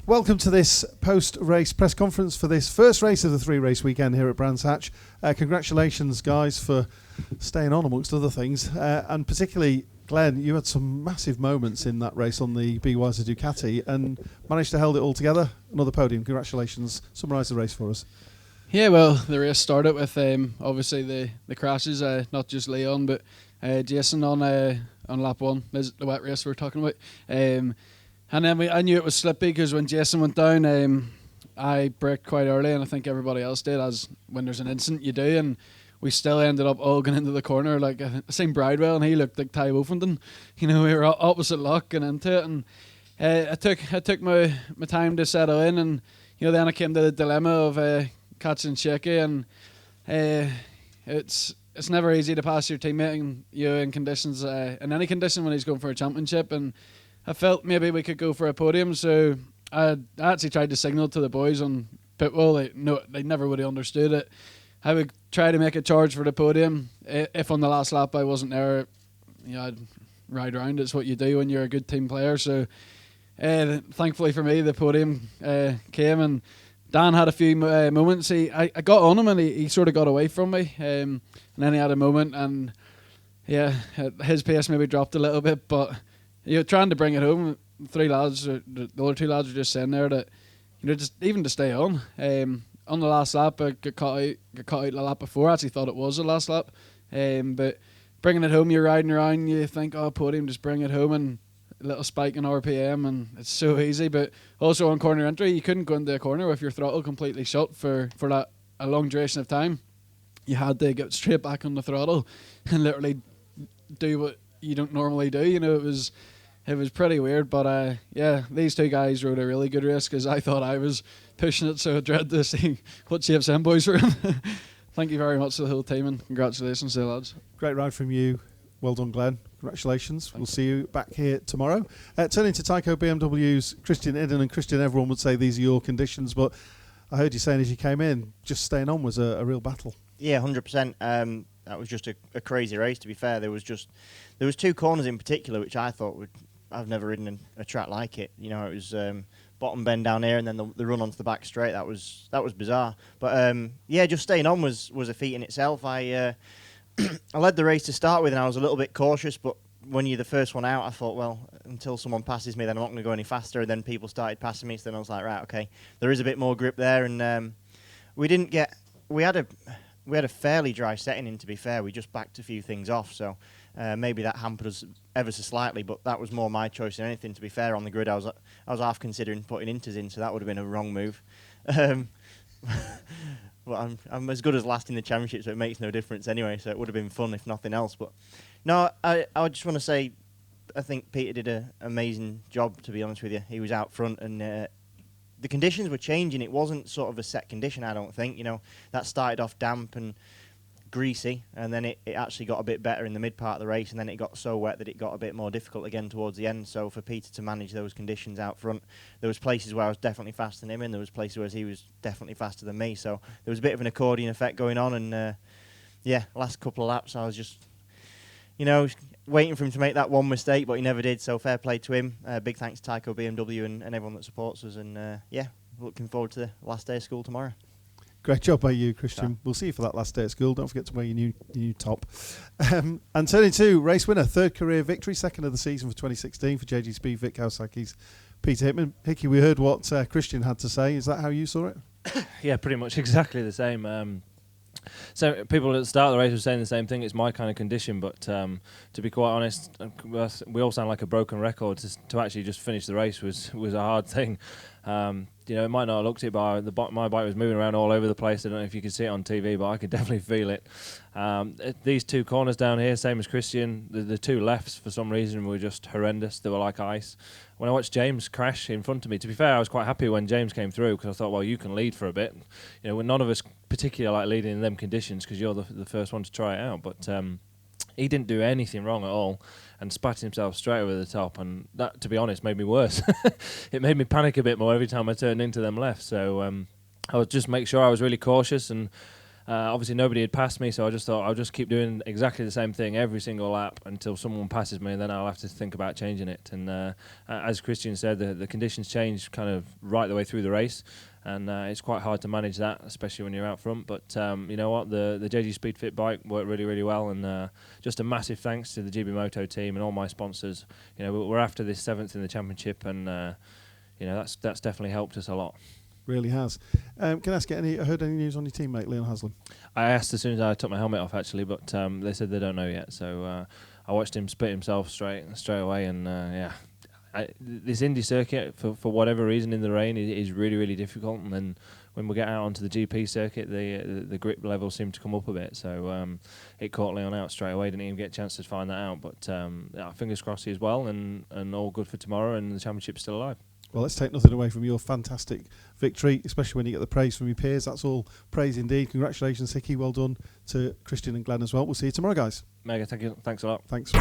Welcome to this post-race press conference for this first race of the 3-race weekend here at Brands Hatch. Congratulations, guys, for staying on, amongst other things. And particularly, Glenn, you had some massive moments in that race on the BYD Ducati and managed to hold it all together. Another podium. Congratulations. Summarise the race for us. Yeah, well, the race started with obviously the crashes, not just Leon, but Jason on lap 1, the wet race we were talking about. And then I knew it was slippy because when Jason went down, I braked quite early, and I think everybody else did, as when there's an incident you do, and we still ended up all going into the corner. Like, I seen Bridewell, and he looked like Ty Wolfenden. You know, we were opposite luck and into it, and I took my time to settle in, and then I came to the dilemma of catching shaky, and it's never easy to pass your teammate in conditions, in any condition when he's going for a championship, and I felt maybe we could go for a podium, so I actually tried to signal to the boys on pitwall. They never would have understood it. I would try to make a charge for the podium. If on the last lap I wasn't there, I'd ride around. It's what you do when you're a good team player. So thankfully for me, the podium came, and Dan had a few moments. I got on him, and he sort of got away from me, and then he had a moment, and his pace maybe dropped a little bit, but trying to bring it home. The other two lads were just saying there that just even to stay on. On the last lap, I got caught out the lap before. I actually thought it was the last lap, but bringing it home, you're riding around, you think, podium, just bring it home, and a little spike in RPM, and it's so easy. But also on corner entry, you couldn't go into a corner with your throttle completely shut for that a long duration of time. You had to get straight back on the throttle and literally do what you don't normally do. It was pretty weird, but these two guys rode a really good race because I thought I was pushing it, so I dread to see what shapes them boys were in. Thank you very much to the whole team, and congratulations to the lads. Great ride from you. Well done, Glenn. Congratulations. We'll see you back here tomorrow. Turning to Tyco BMW's Christian Idden, and Christian, everyone would say these are your conditions, but I heard you saying as you came in, just staying on was a real battle. Yeah, 100%. That was just a crazy race, to be fair. There was two corners in particular which I thought I've never ridden a track like it. It was bottom bend down here, and then the run onto the back straight. That was bizarre. But just staying on was a feat in itself. I led the race to start with, and I was a little bit cautious. But when you're the first one out, I thought, well, until someone passes me, then I'm not going to go any faster. And then people started passing me, so then I was like, right, okay, there is a bit more grip there. And we had a fairly dry setting in. To be fair, we just backed a few things off, so. Maybe that hampered us ever so slightly, but that was more my choice than anything. To be fair, on the grid, I was half considering putting Inters in, so that would have been a wrong move. But I'm as good as last in the championship, so it makes no difference anyway. So it would have been fun if nothing else. But no, I just want to say, I think Peter did an amazing job. To be honest with you, he was out front, and the conditions were changing. It wasn't sort of a set condition. I don't think that started off damp and greasy, and then it actually got a bit better in the mid part of the race, and then it got so wet that it got a bit more difficult again towards the end. So for Peter to manage those conditions out front, there was places where I was definitely faster than him, and there was places where he was definitely faster than me. So there was a bit of an accordion effect going on, and last couple of laps I was just waiting for him to make that one mistake, but he never did. So fair play to him. Big thanks to Tyco BMW and everyone that supports us, and looking forward to the last day of school tomorrow. Great job by you, Christian. Yeah. We'll see you for that last day at school. Don't forget to wear your new top. And turning to race winner, third career victory, second of the season for 2016 for JG Speed Vic Kawasaki's Peter Hickman. Hickey, we heard what Christian had to say. Is that how you saw it? Yeah, pretty much exactly the same. So people at the start of the race were saying the same thing. It's my kind of condition, but to be quite honest, we all sound like a broken record. To actually just finish the race was a hard thing. It might not have looked it, but my bike was moving around all over the place. I don't know if you could see it on TV, but I could definitely feel it. These two corners down here, same as Christian, the two lefts for some reason were just horrendous. They were like ice. When I watched James crash in front of me, to be fair, I was quite happy when James came through because I thought, well, you can lead for a bit. When none of us particularly like leading in them conditions because you're the first one to try it out. But he didn't do anything wrong at all and spat himself straight over the top, and that, to be honest, made me worse. It made me panic a bit more every time I turned into them left. So I would just make sure I was really cautious, and Obviously, nobody had passed me, so I just thought I'll just keep doing exactly the same thing every single lap until someone passes me, and then I'll have to think about changing it. And as Christian said, the conditions changed kind of right the way through the race, and it's quite hard to manage that, especially when you're out front. But you know what, the JG Speed Fit bike worked really, really well, and just a massive thanks to the GB Moto team and all my sponsors. You know, we're after this 7th in the championship, and you know, that's definitely helped us a lot. Really has. Can I ask, heard any news on your teammate Leon Haslam? I asked as soon as I took my helmet off, actually, but they said they don't know yet. So I watched him spit himself straight away, and this Indy circuit, for whatever reason, in the rain, is really, really difficult. And then when we get out onto the GP circuit, the grip level seemed to come up a bit. So it caught Leon out straight away. Didn't even get a chance to find that out. But fingers crossed he is well, and all good for tomorrow, and the championship's still alive. Well, let's take nothing away from your fantastic victory, especially when you get the praise from your peers. That's all praise indeed. Congratulations, Hickey. Well done to Christian and Glenn as well. We'll see you tomorrow, guys. Mega, thank you. Thanks a lot. Thanks.